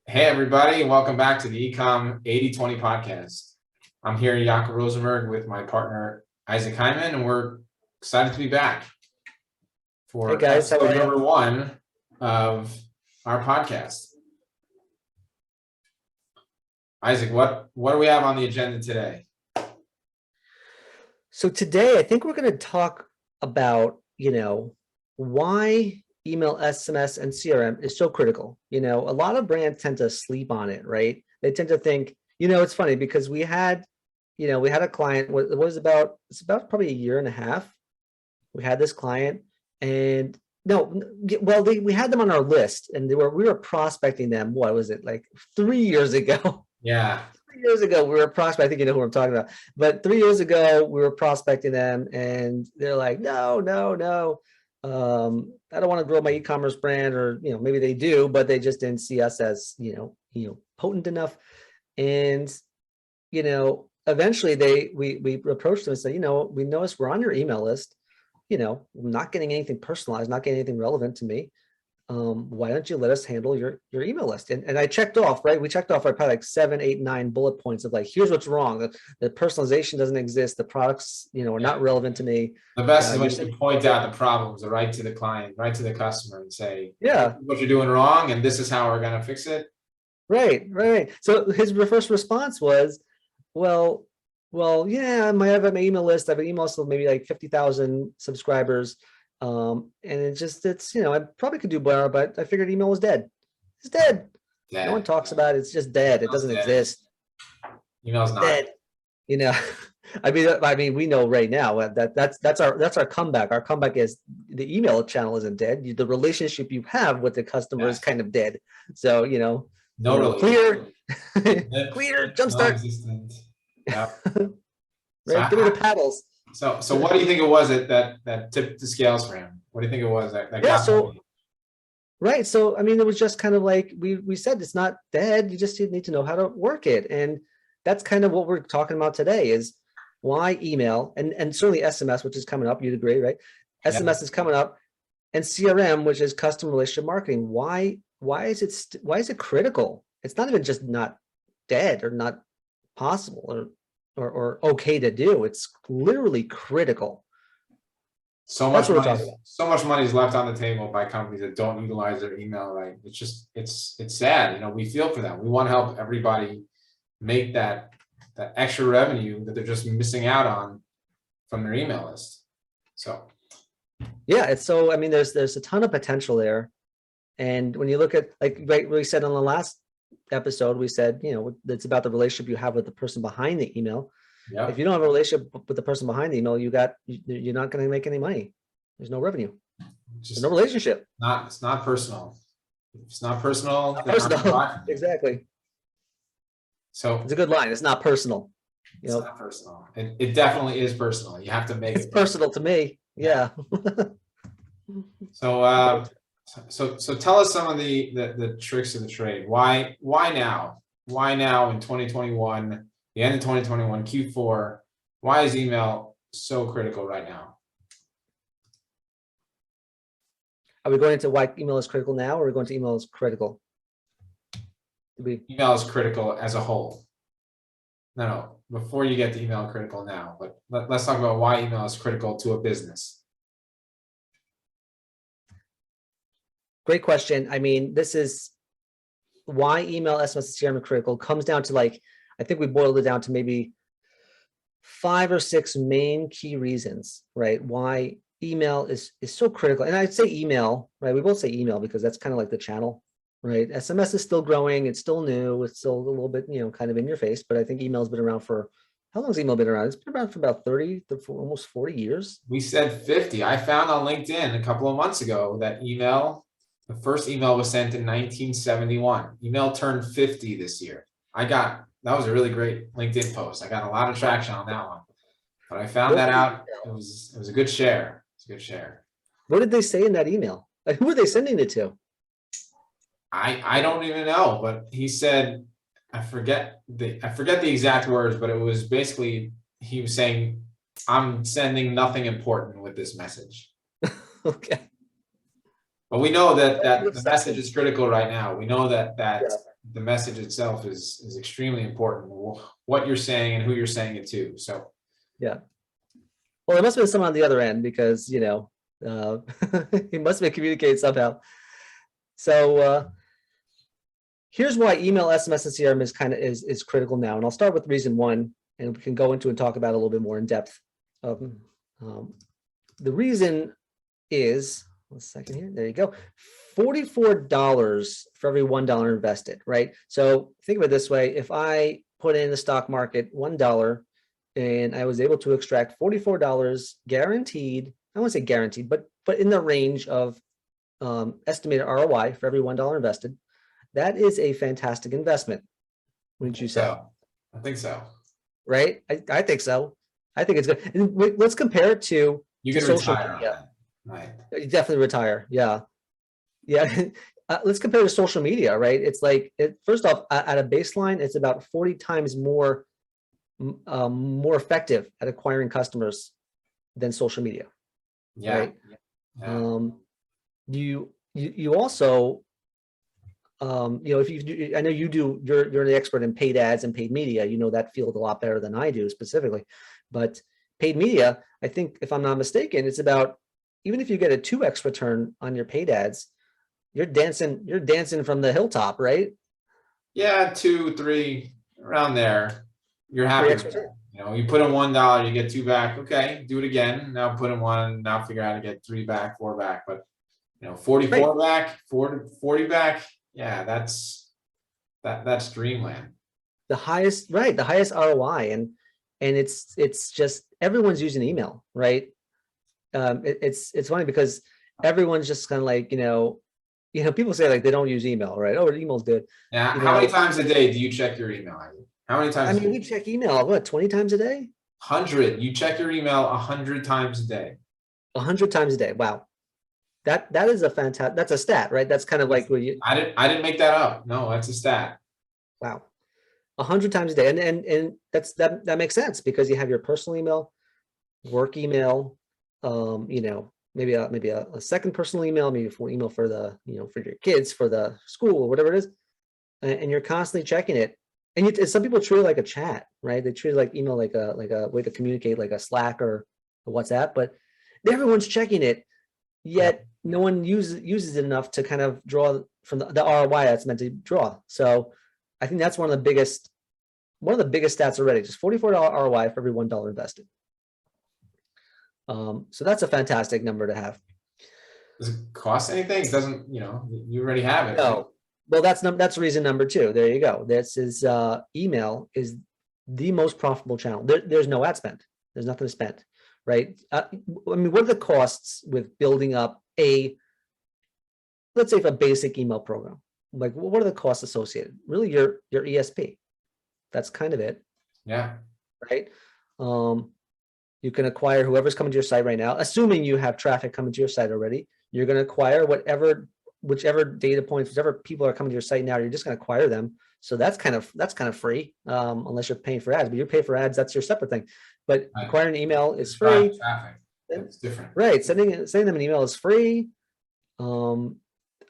Hey, everybody, and welcome back to the Ecom 80/20 podcast. I'm here, Jakob Rosenberg, with my partner, Isaac Hyman, and we're excited to be back for Hey guys, how episode are you? number 1 of our podcast. Isaac, what do we have on the agenda today? So today I think we're going to talk about, why email, SMS, and CRM is so critical. A lot of brands tend to sleep on it, right? They tend to think, it's funny because we had a client, it's about probably a year and a half. We had this client and we had them on our list and we were prospecting them. What was it, like 3 years ago? Yeah. 3 years ago, we were prospecting. I think you know who I'm talking about. But 3 years ago, we were prospecting them, and they're like, no. I don't want to grow my e-commerce brand, or maybe they do, but they just didn't see us as potent enough. And eventually, we approached them and said, we noticed we're on your email list. Not getting anything personalized, not getting anything relevant to me. Why don't you let us handle your email list? And I checked off, right? We checked off probably like 7, 8, 9 bullet points of like, here's what's wrong. The personalization doesn't exist. The products, are not relevant to me. The best is when you point out the problems right to the client, right to the customer, and say, yeah, this is what you're doing wrong, and this is how we're going to fix it. Right. So his first response was, well, yeah, I have my email list. I have an email list of maybe like 50,000 subscribers. And I probably could do better, but I figured email was dead. It's dead. No one talks about it. It's just dead. It doesn't exist. Email's not dead. I mean, we know right now that's our comeback. Our comeback is the email channel isn't dead. The relationship you have with the customer is kind of dead. So, clear, jumpstart. Yeah. Right. Give me the paddles. So what do you think it was that tipped the scales for him? What do you think it was that got him? Right. So, I mean, it was just kind of like we said, it's not dead. You just need to know how to work it. And that's kind of what we're talking about today is why email and certainly SMS, which is coming up. You'd agree, right? SMS is coming up, and CRM, which is customer relationship marketing. Why is it critical? It's not even just not dead or not possible or okay to do. It's literally critical. So much money is left on the table by companies that don't utilize their email right. It's sad. We feel for them. We want to help everybody make that extra revenue that they're just missing out on from their email list. So yeah, I mean, there's a ton of potential there. And when you look at, like, right, we said on the last episode, we said, it's about the relationship you have with the person behind the email. Yep. If you don't have a relationship with the person behind the email, you're not going to make any money. There's no revenue. There's no relationship. It's not personal. It's not personal. Exactly. So it's a good line. It's not personal. It's not personal. It definitely is personal. You have to make it personal to me. Yeah. So tell us some of the tricks of the trade. Why now? Why now in 2021, the end of 2021, Q4? Why is email so critical right now? Are we going into why email is critical now, or are we going to email is critical? Email is critical as a whole. No, before you get to email critical now, but let's talk about why email is critical to a business. Great question. I mean, this is why email, SMS, and CRM are critical. Comes down to, like, I think we boiled it down to maybe 5 or 6 main key reasons, right? Why email is so critical. And I'd say email, right? We both say email because that's kind of like the channel, right? SMS is still growing. It's still new. It's still a little bit, kind of in your face, but I think email's been around for, how long has email been around? It's been around for about 30 to almost 40 years. We said 50. I found on LinkedIn a couple of months ago that the first email was sent in 1971. Email turned 50 this year. That was a really great LinkedIn post. I got a lot of traction on that one, but I found that out. It was a good share. It's a good share. What did they say in that email? Like, who were they sending it to? I don't even know, but he said, I forget the exact words, but it was basically, he was saying, I'm sending nothing important with this message. Okay. But we know that the message is critical right now. We know that the message itself is extremely important. What you're saying and who you're saying it to. So Yeah. Well, there must have been someone on the other end because, you know, he must have been communicating somehow. So here's why email, SMS, and CRM is critical now. And I'll start with reason one, and we can go into and talk about it a little bit more in depth. The reason is, one second here, there you go, $44 for every $1 invested, right? So think of it this way: if I put in the stock market $1 and I was able to extract $44 guaranteed, I won't say guaranteed, but in the range of estimated ROI for every $1 invested, that is a fantastic investment. Wouldn't you say? so, I think so. Right? I think so. I think it's good. And let's compare it to You can social retire on media. that. Right. You definitely retire. Yeah. Yeah. Let's compare to social media, right? It's like, first off, at a baseline, it's about 40 times more effective at acquiring customers than social media. Yeah. Right. Yeah. You also, you know, if you do, I know you do, you're the expert in paid ads and paid media. You know that field a lot better than I do specifically, but paid media, I think, if I'm not mistaken, it's about, even if you get a 2x return on your paid ads, you're dancing from the hilltop, right? Yeah, 2, 3, around there. You're happy with that. You know, you put in $1, you get 2 back. Okay, do it again. Now put in 1. Now figure out how to get 3 back, 4 back. But you know, 44 back, 40 back. Yeah, that's dreamland. The highest, right? The highest ROI, and it's just everyone's using email, right? It's funny because everyone's just kind of like, you know, people say like they don't use email, right? Oh, email's good. Yeah. You How many know, times a day do you check your email? How many times? I mean, we check email, what, 20 times a day? 100. You check your email 100 times a day. 100 times a day. Wow. That is a fantastic, that's a stat, right? That's kind of like what you, I didn't make that up. No, that's a stat. wow. 100 times a day. And that makes sense because you have your personal email, work email, you know, maybe a second personal email, maybe for email for the, you know, for your kids, for the school or whatever it is. And you're constantly checking it. And some people treat it like a chat, right? They treat it like email, like a way to communicate, like a Slack or a WhatsApp, but everyone's checking it, yet no one uses it enough to kind of draw from the ROI that's meant to draw. So I think that's one of the biggest stats already, just $44 ROI for every $1 invested. So that's a fantastic number to have. Does it cost anything? It doesn't, you know, you already have it. No. Right? Well, that's reason number 2. There you go. This is email is the most profitable channel. There's no ad spend. There's nothing to spend, right? I mean, what are the costs with building up let's say, a basic email program? Like, what are the costs associated? Really, your ESP. That's kind of it. Yeah. Right. You can acquire whoever's coming to your site right now, assuming you have traffic coming to your site already. You're going to acquire whichever data points, whichever people are coming to your site now, you're just going to acquire them. So that's kind of free, unless you're paying for ads. But you pay for ads, that's your separate thing. But acquiring an email is free. Traffic. It's different. Right. Sending them an email is free. And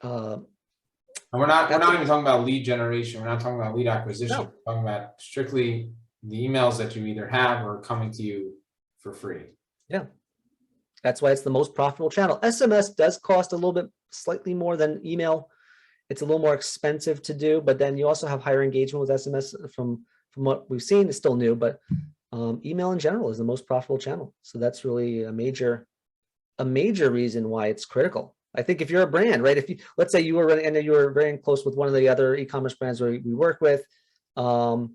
we're not even talking about lead generation. We're not talking about lead acquisition. No. We're talking about strictly the emails that you either have or coming to you for free. Yeah. That's why it's the most profitable channel. SMS does cost a little bit slightly more than email. It's a little more expensive to do, but then you also have higher engagement with SMS from what we've seen. It's still new, but email in general is the most profitable channel. So that's really a major reason why it's critical. I think if you're a brand, right? If you, let's say you were running, and you were very close with one of the other e-commerce brands we work with, how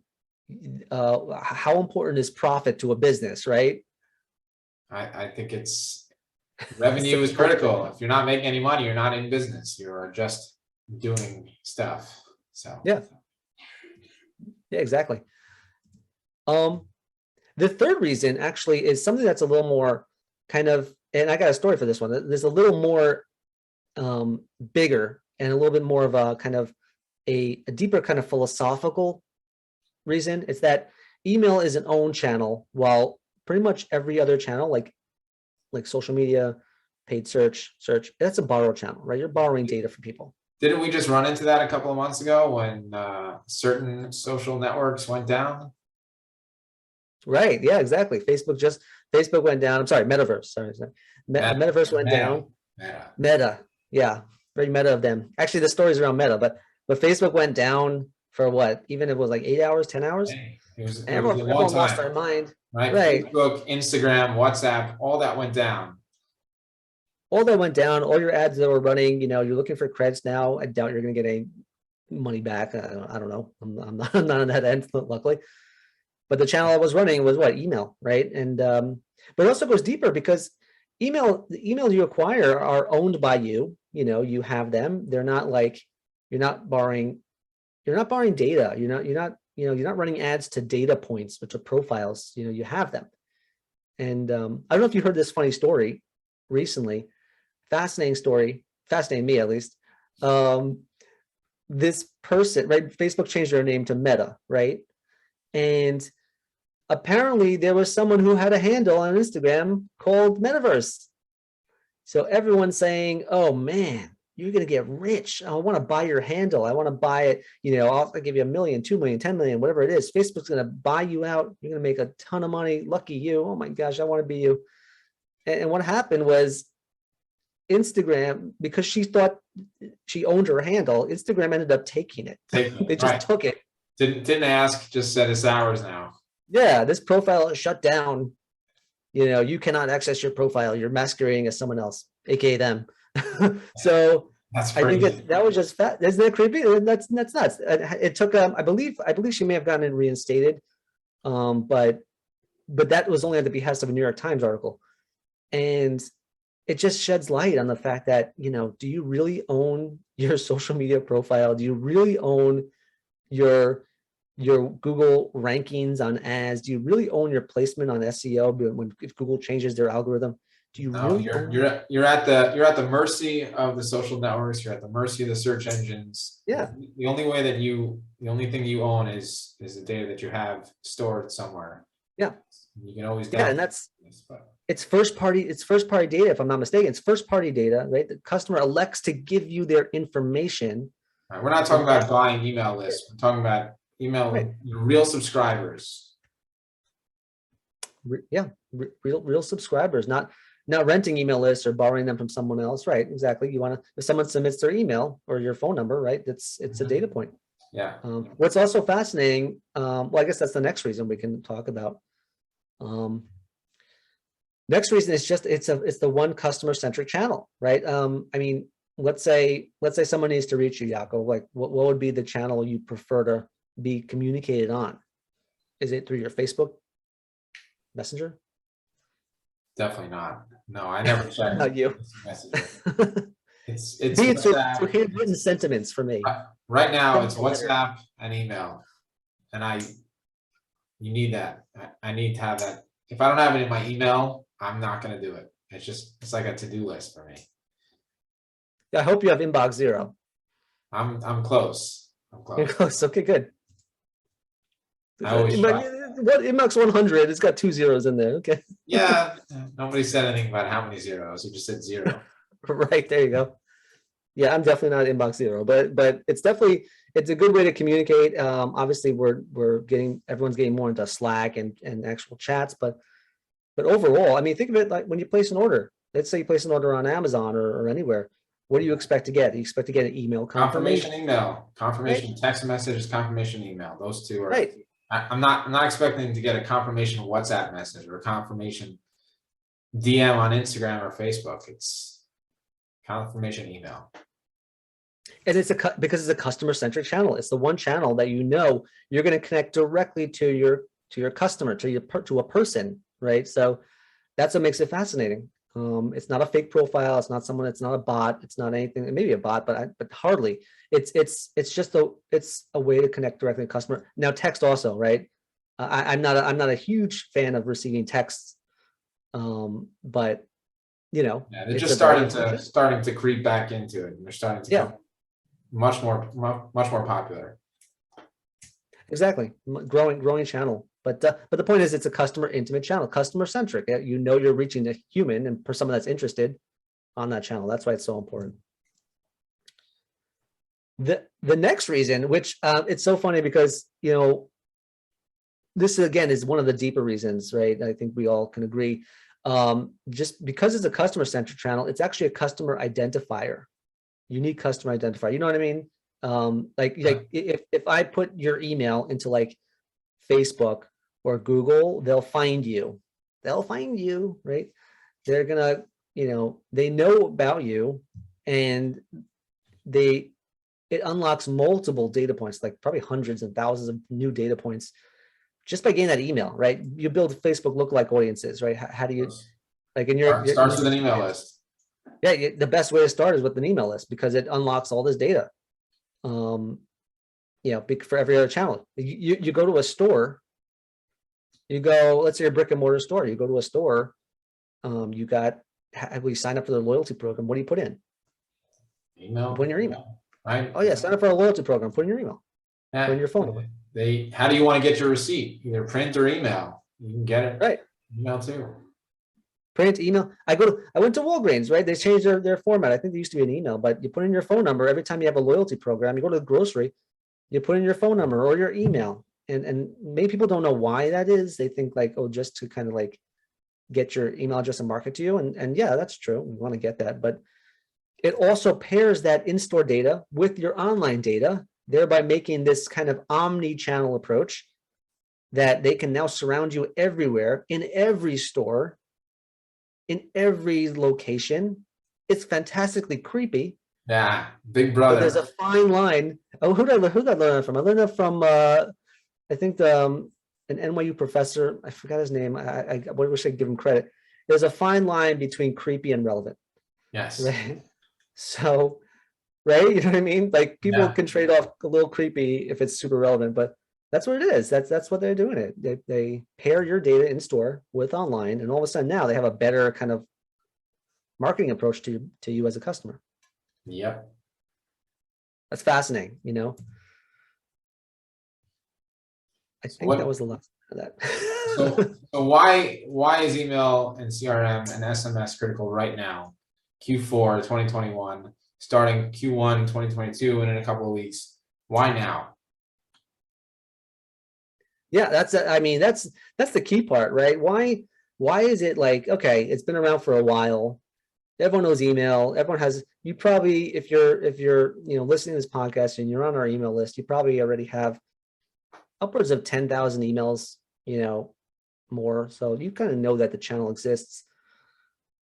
important is profit to a business, right? I think it's revenue is critical. If you're not making any money, you're not in business. You're just doing stuff. So yeah, exactly. The third reason actually is something that's a little more kind of, and I got a story for this one. There's a little more bigger and a little bit more of a kind of a deeper kind of philosophical reason. It's that email is an own channel, while pretty much every other channel, like social media, paid search, that's a borrow channel, right? You're borrowing data from people. Didn't we just run into that a couple of months ago when certain social networks went down? Right. Yeah, exactly. Facebook went down. I'm sorry, Metaverse. Sorry. Metaverse went down. Meta. Meta. Yeah. Very meta of them. Actually, the story's around Meta, but Facebook went down for what? Even if it was like 8 hours, 10 hours. Hey, it was And a long everyone lost time, their mind. right? Right. Facebook, Instagram, WhatsApp, all that went down. All that went down, all your ads that were running, you're looking for credits now. I doubt you're going to get any money back. I don't know. I'm not on that end, luckily. But the channel I was running was what? Email, right? And but it also goes deeper because the email you acquire are owned by you. You have them. They're not like you're not borrowing data. You're not running ads to data points, which are profiles. You have them. And I don't know if you heard this funny story recently. Fascinating story, fascinating me at least. This person, right? Facebook changed their name to Meta, right? And apparently there was someone who had a handle on Instagram called Metaverse. So everyone's saying, oh man, you're going to get rich. I want to buy your handle. I want to buy it. I'll give you $1 million, 2 million, 10 million, whatever it is. Facebook's going to buy you out. You're going to make a ton of money. Lucky you. Oh my gosh, I want to be you. And what happened was Instagram, because she thought she owned her handle, Instagram ended up taking it. They just took it. Didn't ask, just said it's ours now. Yeah, this profile is shut down. You cannot access your profile. You're masquerading as someone else, aka them. So That's I think crazy. that was just fat. Isn't that creepy? That's nuts. It took I believe she may have gotten it reinstated, but that was only at the behest of a New York Times article, and it just sheds light on the fact that do you really own your social media profile? Do you really own your Google rankings on ads? Do you really own your placement on SEO if Google changes their algorithm? Do you really own you're at the mercy of the social networks. You're at the mercy of the search engines. Yeah. The only thing you own is the data that you have stored somewhere. Yeah. You can always and it's first party data, if I'm not mistaken. It's first party data, right? The customer elects to give you their information. Right, we're not talking about buying email lists. We're talking about email real subscribers. Real subscribers, not renting email lists or borrowing them from someone else. Right, exactly. If someone submits their email or your phone number, right, it's a data point. Yeah. What's also fascinating, well, I guess that's the next reason we can talk about. Next reason is just it's the one customer centric channel, right? I mean, let's say someone needs to reach you, Jaco. Like, what would be the channel you prefer to be communicated on? Is it through your Facebook Messenger? Definitely not. No, I never check. Not you. Messenger. It's through handwritten sentiments for me. Right now, it's WhatsApp and email, and you need that. I need to have that. If I don't have it in my email, I'm not going to do it. It's like a to-do list for me. I hope you have inbox 0. I'm close. You're close. Okay, good. I always try. What inbox 100? It's got 2 zeros in there. Okay. Yeah. Nobody said anything about how many zeros. You just said 0. Right, there you go. Yeah, I'm definitely not inbox 0, but it's a good way to communicate. Obviously, everyone's getting more into Slack and actual chats, but overall, I mean, think of it like when you place an order. Let's say you place an order on Amazon or anywhere. What do you expect to get? You expect to get an email confirmation email, confirmation right? Text message, confirmation email. Those two are right. I'm not expecting to get a confirmation WhatsApp message or a confirmation DM on Instagram or Facebook. It's confirmation email. And because it's a customer centric channel. It's the one channel that you're going to connect directly to your customer, to a person, right? So that's what makes it fascinating. It's not a fake profile. It's not someone. It's not a bot. It's not anything. It may be a bot, but hardly. It's just a way to connect directly to the customer. Now, text also, right? I'm not a huge fan of receiving texts, but they're just starting to creep back into it. And they're starting to become much more popular. Exactly, growing channel. But the point is, it's a customer intimate channel, customer centric. You're reaching a human and for someone that's interested on that channel. That's why it's so important. The next reason, which it's so funny because, you know, this again is one of the deeper reasons, right? I think we all can agree. Just because it's a customer centric channel, it's actually a customer identifier, unique customer identifier. You know what I mean? Like if I put your email into like Facebook or Google, they'll find you. They'll find you, right? They're gonna, you know, they know about you, and it unlocks multiple data points, like probably hundreds and thousands of new data points just by getting that email, right? You build Facebook lookalike audiences, right? How do you, like in Starts with an email list. Yeah, the best way to start is with an email list because it unlocks all this data. You know, for every other channel. You go to a store, you go, let's say a brick and mortar store, you go to a store, you got, we sign up for the loyalty program. What do you put in? Email. You put in your email. Right. Oh yeah, sign up for a loyalty program. Put in your email. Yeah. Put in your phone number. How do you want to get your receipt? Either print or email. You can get it. Right. Email too. Print, email. I went to Walgreens, right? They changed their format. I think there used to be an email, but you put in your phone number every time you have a loyalty program. You go to the grocery, you put in your phone number or your email. And many people don't know why that is. They think like, oh, just to kind of like get your email address and market to you. And yeah, that's true. We want to get that. But it also pairs that in-store data with your online data, thereby making this kind of omni-channel approach that they can now surround you everywhere, in every store, in every location. It's fantastically creepy. Yeah, big brother. But there's a fine line. Oh, who did I learn that from? I learned that from I think an NYU professor. I forgot his name. I wish I'd give him credit. There's a fine line between creepy and relevant. Yes. Right. So, right, you know what I mean? Like people can trade off a little creepy if it's super relevant, but that's what it is. That's what they're doing it. They pair your data in store with online, and all of a sudden now they have a better kind of marketing approach to you as a customer. Yep. That's fascinating, you know. I think that was the last of that. So why is email and CRM and SMS critical right now? Q4 2021, starting Q1 2022, and in a couple of weeks. Why now? Yeah, that's the key part, right? Why is it like, okay, it's been around for a while. Everyone knows email. Everyone has, you probably, if you're you know, listening to this podcast and you're on our email list, you probably already have upwards of 10,000 emails, you know, more. So you kind of know that the channel exists.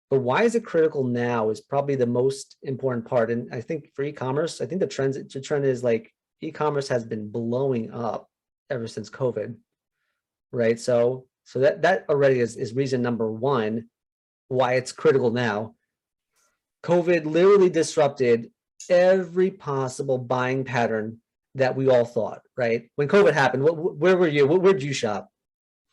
But why is it critical now is probably the most important part. And I think for e-commerce, I think the trend is like e-commerce has been blowing up ever since COVID, right? So that already is reason number one why it's critical now. COVID literally disrupted every possible buying pattern that we all thought, right? When COVID happened, where were you? Where did you shop?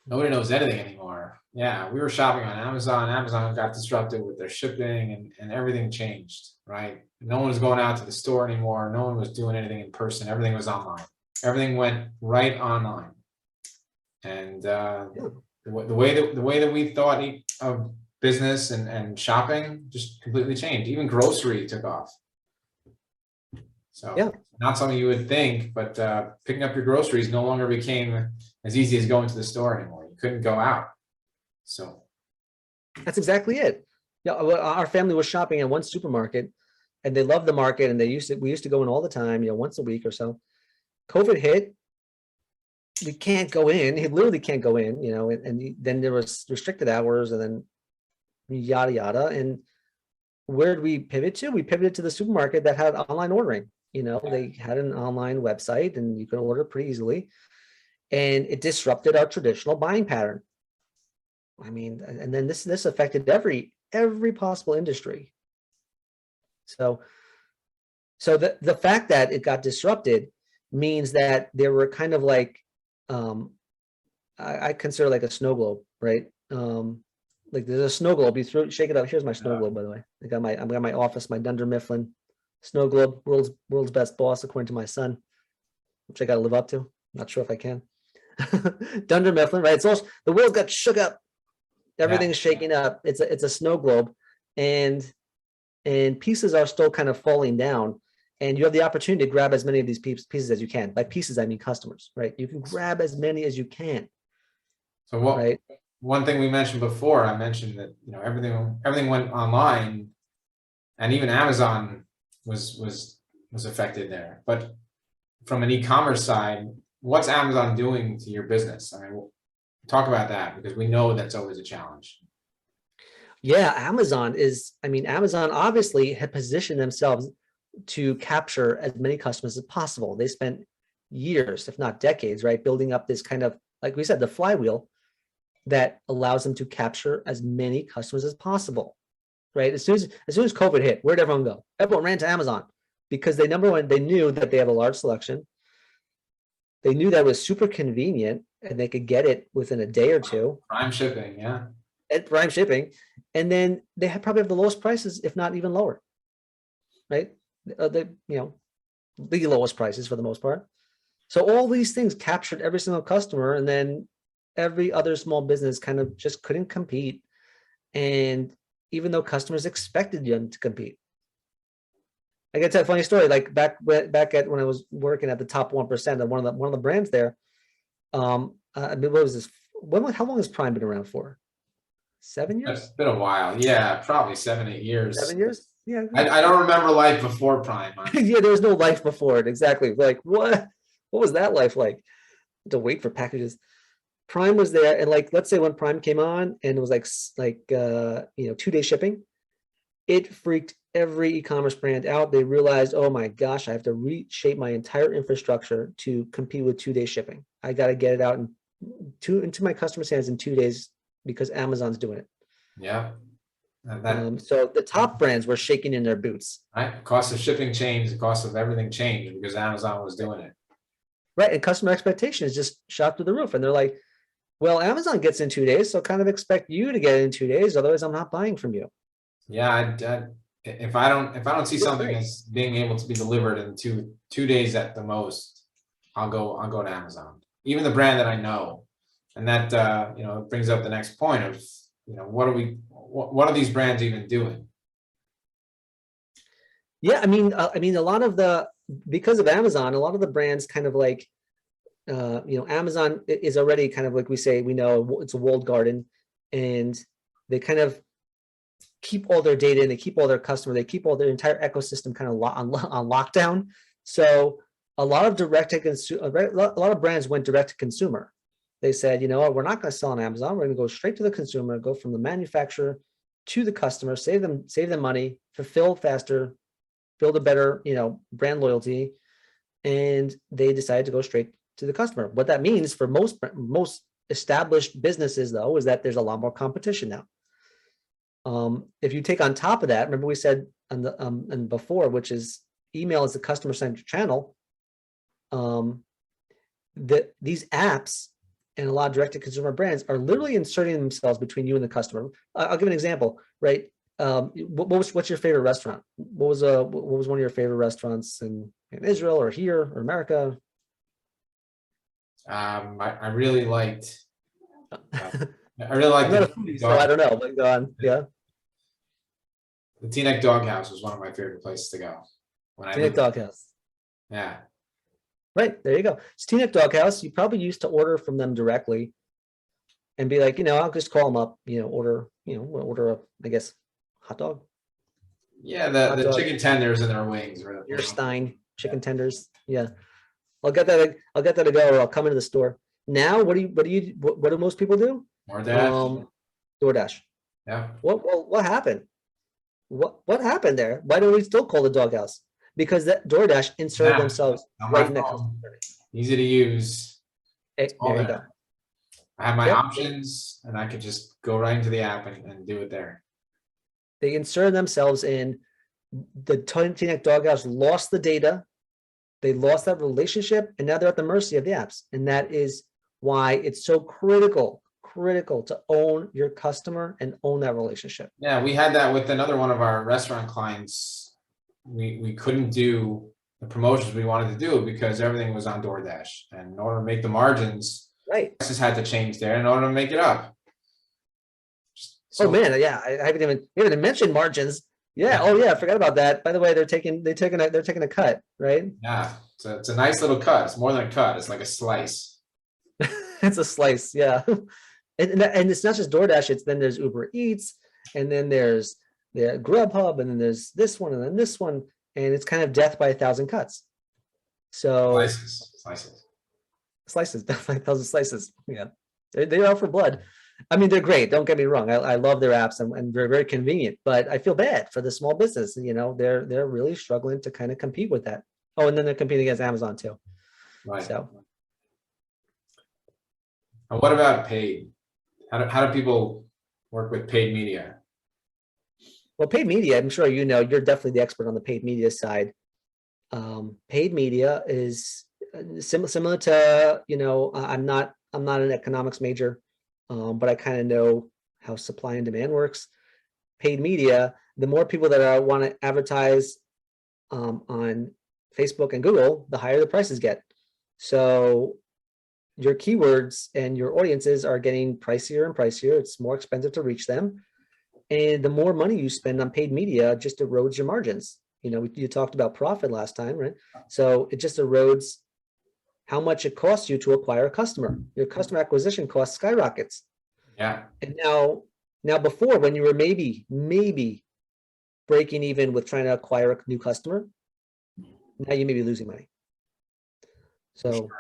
Nobody knows anything anymore. Yeah, we were shopping on Amazon. Amazon got disrupted with their shipping, and everything changed, right? No one was going out to the store anymore. No one was doing anything in person. Everything was online. Everything went right online. And the way that we thought of business and shopping just completely changed. Even grocery took off. So yeah, not something you would think, but picking up your groceries no longer became as easy as going to the store anymore. You couldn't go out. So that's exactly it. Yeah, our family was shopping at one supermarket, and they loved the market, and we used to go in all the time, you know, once a week or so. COVID hit. We can't go in. He literally can't go in, you know, and then there was restricted hours, and then yada yada. And where did we pivot to? We pivoted to the supermarket that had online ordering. You know, they had an online website, and you could order pretty easily, and it disrupted our traditional buying pattern. I mean, and then this affected every possible industry. So the fact that it got disrupted means that there were kind of like, I consider like a snow globe, right? Like there's a snow globe. You shake it up. Here's my snow globe, by the way. I got my office, my Dunder Mifflin snow globe, world's best boss, according to my son, which I got to live up to. Not sure if I can. Dunder Mifflin, right? It's also, the world got shook up. Everything's shaking up. It's a snow globe, and pieces are still kind of falling down. And you have the opportunity to grab as many of these pieces as you can. By pieces, I mean customers, right? You can grab as many as you can. So what, right? one thing we mentioned before, I mentioned that, you know, everything went online, and even Amazon was affected there. But from an e-commerce side, what's Amazon doing to your business? I mean, we'll talk about that, because we know that's always a challenge. Yeah, Amazon obviously had positioned themselves to capture as many customers as possible. They spent years, if not decades, right, building up this kind of, like we said, the flywheel that allows them to capture as many customers as possible, right? As soon as COVID hit, where'd everyone go? Everyone ran to Amazon, because they, number one, they knew that they have a large selection. They knew that it was super convenient and they could get it within a day or two. Prime shipping, yeah. At prime shipping, and then they probably have the lowest prices, if not even lower, right? The lowest prices for the most part. So all these things captured every single customer, and then every other small business kind of just couldn't compete. And even though customers expected them to compete, I can tell a funny story. Like back at when I was working at the top 1% of one of the brands there. I mean, what was this? How long has Prime been around for? 7 years? It's been a while. Yeah, probably 7, 8 years. 7 years? Yeah. I don't remember life before Prime. Yeah, there was no life before it. Exactly. Like, what was that life like? To wait for packages. Prime was there, and like, let's say when Prime came on and it was like 2-day shipping, it freaked every e-commerce brand out. They realized, oh my gosh, I have to reshape my entire infrastructure to compete with 2-day shipping. I got to get it out into my customers' hands in 2 days, because Amazon's doing it. Yeah. So the top brands were shaking in their boots. Right. Cost of shipping changed, the cost of everything changed because Amazon was doing it. Right. And customer expectation is just shot through the roof. And they're like, well, Amazon gets in 2 days, so kind of expect you to get it in 2 days. Otherwise, I'm not buying from you. Yeah, if I don't see something as being able to be delivered in two days at the most, I'll go to Amazon, even the brand that I know. And that it brings up the next point of, what are these brands even doing? Yeah, I mean, a lot of because of Amazon, a lot of the brands kind of like, Amazon is already kind of, like we know it's a walled garden, and they kind of keep all their data, and they keep all their customer, they keep all their entire ecosystem kind of on lockdown. So a lot of a lot of brands went direct to consumer. They said, you know what, we're not going to sell on Amazon. We're going to go straight to the consumer, go from the manufacturer to the customer, save them money, fulfill faster, build a better, brand loyalty. And they decided to go straight to the customer. What that means for most established businesses, though, is that there's a lot more competition now. If you take on top of that, remember we said and before, which is email is the customer-centric channel. These apps and a lot of direct-to-consumer brands are literally inserting themselves between you and the customer. I'll give an example, right? What's your favorite restaurant? What was one of your favorite restaurants in Israel or here or America? I really liked. I really liked I'm not a foodie, so I don't know. But go on. Yeah. The Teaneck Doghouse was one of my favorite places to go. Teaneck Doghouse. Yeah. Right, there you go. It's Teaneck Doghouse. You probably used to order from them directly and be like, I'll just call them up, order a, I guess, hot dog. Yeah, the chicken tenders and their wings. Your Stein chicken tenders. Yeah. I'll get that to go, or I'll come into the store. Now, what do most people do? DoorDash. Yeah. What happened? What happened there? Why don't we still call the Doghouse? Because that DoorDash inserted themselves right next to it. Easy to use. There you go. I have my options, and I could just go right into the app and do it there. They inserted themselves in. The Teaneck Doghouse lost the data. They lost that relationship, and now they're at the mercy of the apps. And that is why it's so critical to own your customer and own that relationship. Yeah, we had that with another one of our restaurant clients. We couldn't do the promotions we wanted to do because everything was on DoorDash. And in order to make the margins, prices had to change there in order to make it up. So, oh man, yeah, I haven't even mentioned margins. Yeah. Oh yeah. I forgot about that. By the way, they're taking a cut, right? Yeah, it's a nice little cut. It's more than a cut. It's like a slice. It's a slice. Yeah. And it's not just DoorDash. It's then there's Uber Eats, and then there's the Grubhub, and then there's this one, and then this one, and it's kind of death by a thousand cuts. So Slices. slices, death by a thousand slices. Yeah, they are for blood. I mean, they're great. Don't get me wrong. I love their apps, and they're very convenient. But I feel bad for the small business. You know, they're really struggling to kind of compete with that. Oh, and then they're competing against Amazon too. Right. So, And what about paid? How do people work with paid media? well, paid media. I'm sure you know. You're definitely the expert on the paid media side. Paid media is similar to, you know, I'm not an economics major, but I kind of know how supply and demand works. Paid media, the more people that want to advertise on Facebook and Google, the higher the prices get. So your keywords and your audiences are getting pricier and pricier. It's more expensive to reach them. And the more money you spend on paid media just erodes your margins. You know, you talked about profit last time, right? So it just erodes how much it costs you to acquire a customer. Your customer acquisition cost skyrockets. Yeah. And now before, when you were maybe breaking even with trying to acquire a new customer, now you may be losing money. So,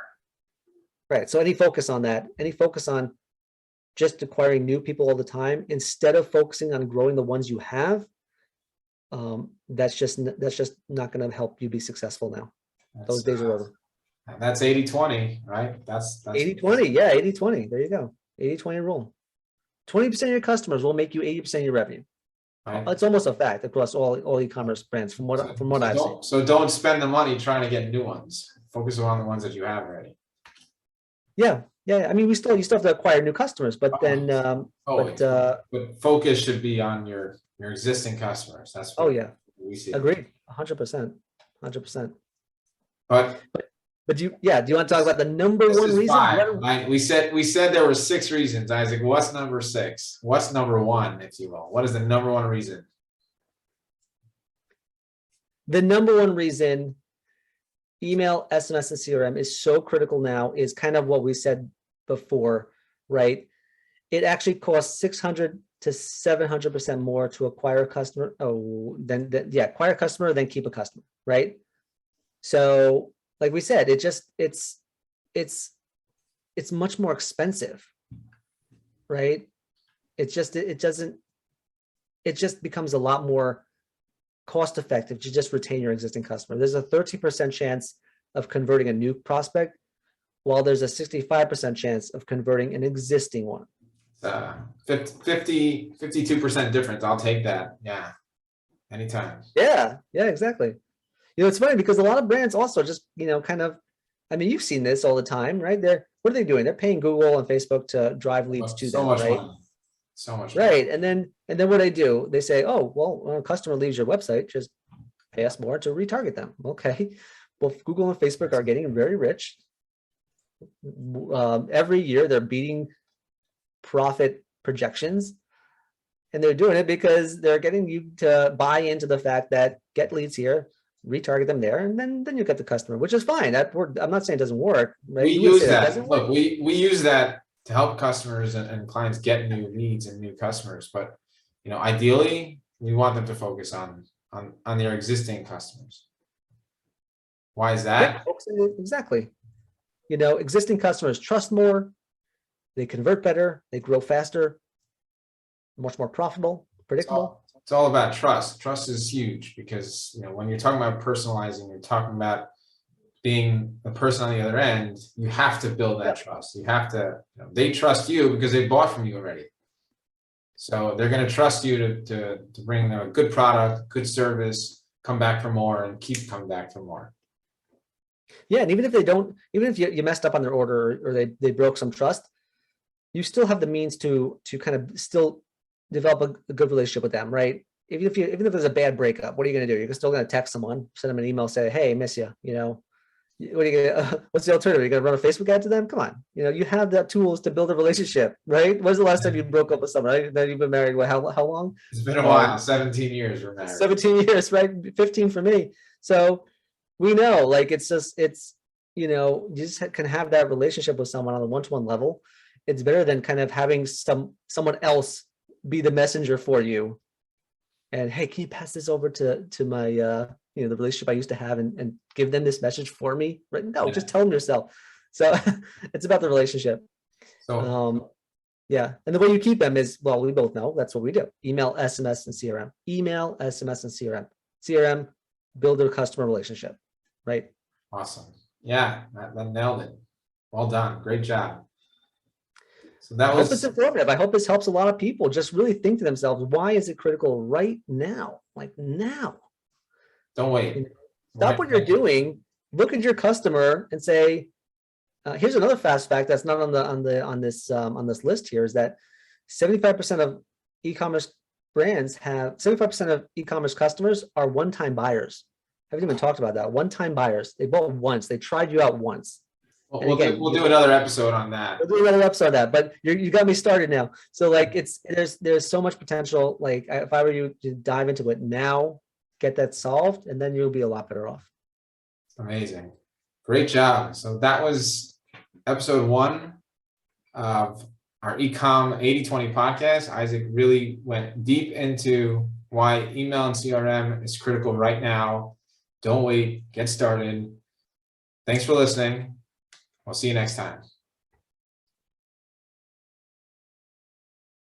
right. So any focus on that, any focus on just acquiring new people all the time, instead of focusing on growing the ones you have, that's just not going to help you be successful now. Those days are over. And that's 80-20, right? That's 80-20. Yeah, 80-20. There you go. 80-20 rule. 20% of your customers will make you 80% of your revenue. right. It's almost a fact across all e-commerce brands from what I've seen. So don't spend the money trying to get new ones. Focus on the ones that you have already. Yeah. I mean, you still have to acquire new customers, but then but focus should be on your existing customers. That's what we see. Agreed. 100%. 100%. But do you want to talk about the number one reason? Right? We said there were 6 reasons. Isaac, what's number 6? What's number 1, if you will? What is the number 1 reason? The number 1 reason email, SMS, and CRM is so critical now is kind of what we said before, right? It actually costs 600 to 700% more to acquire a customer. Acquire a customer than keep a customer, right? So, like we said, it's much more expensive, right? It just becomes a lot more cost effective to just retain your existing customer. There's a 13% chance of converting a new prospect, while there's a 65% chance of converting an existing one. 52% difference. I'll take that. Yeah. Anytime. Yeah, exactly. You know, it's funny because a lot of brands also just, you know, kind of, I mean, you've seen this all the time, right? What are they doing? They're paying Google and Facebook to drive leads to them, right? Money. So much right. money. And then what do? They say, oh, well, when a customer leaves your website, just pay us more to retarget them. Okay. Well, Google and Facebook are getting very rich. Every year they're beating profit projections, and they're doing it because they're getting you to buy into the fact that get leads here, retarget them there, and then you get the customer, which is fine. I'm not saying it doesn't work, right? We use that. Look, we use that to help customers and clients get new leads and new customers. But, you know, ideally, we want them to focus on their existing customers. Why is that? Yeah, exactly. You know, existing customers trust more, they convert better, they grow faster, much more profitable, predictable. It's all about trust. Trust is huge because, you know, when you're talking about personalizing, you're talking about being the person on the other end. You have to build that trust. You have to, you know, they trust you because they bought from you already. So they're going to trust you to bring them a good product, good service, come back for more, and keep coming back for more. Yeah, and even if you messed up on their order or they broke some trust, you still have the means to kind of still develop a good relationship with them, right? Even if there's a bad breakup, what are you going to do? You're still going to text someone, send them an email, say, hey, miss you, you know, What do you get? What's the alternative? You got to run a Facebook ad to them? Come on, you have the tools to build a relationship, right? When's the last time you broke up with someone? Right? Then you've been married. What? How long? It's been a while. 17 years we're married. 17 years, right? 15 for me. So we know, like, it's just, you just can have that relationship with someone on a one-to-one level. It's better than kind of having someone else be the messenger for you. And hey, can you pass this over to my, the relationship I used to have and give them this message for me? Right? No, just tell them yourself. So it's about the relationship. So Yeah. And the way you keep them is, well, we both know that's what we do. Email, SMS, and CRM. Email, SMS, and CRM. CRM, build a customer relationship, right? awesome. Yeah, that nailed it. Well done. Great job. So that I hope it's was, informative. I hope this helps a lot of people just really think to themselves, why is it critical right now? Like now. don't wait. Stop what you're doing, look at your customer and say, here's another fast fact that's not on this list here, is that 75% of e-commerce brands have 75% of e-commerce customers are one-time buyers. I haven't even talked about that. One-time buyers. They bought once. They tried you out once. We'll do another episode on that. We'll do another episode on that, but you got me started now. So like there's so much potential. Like if I were you to dive into it now, get that solved, and then you'll be a lot better off. Amazing. Great job. So that was episode 1 of our Ecom 80/20 podcast. Isaac really went deep into why email and CRM is critical right now. Don't wait, get started. Thanks for listening. We'll see you next time.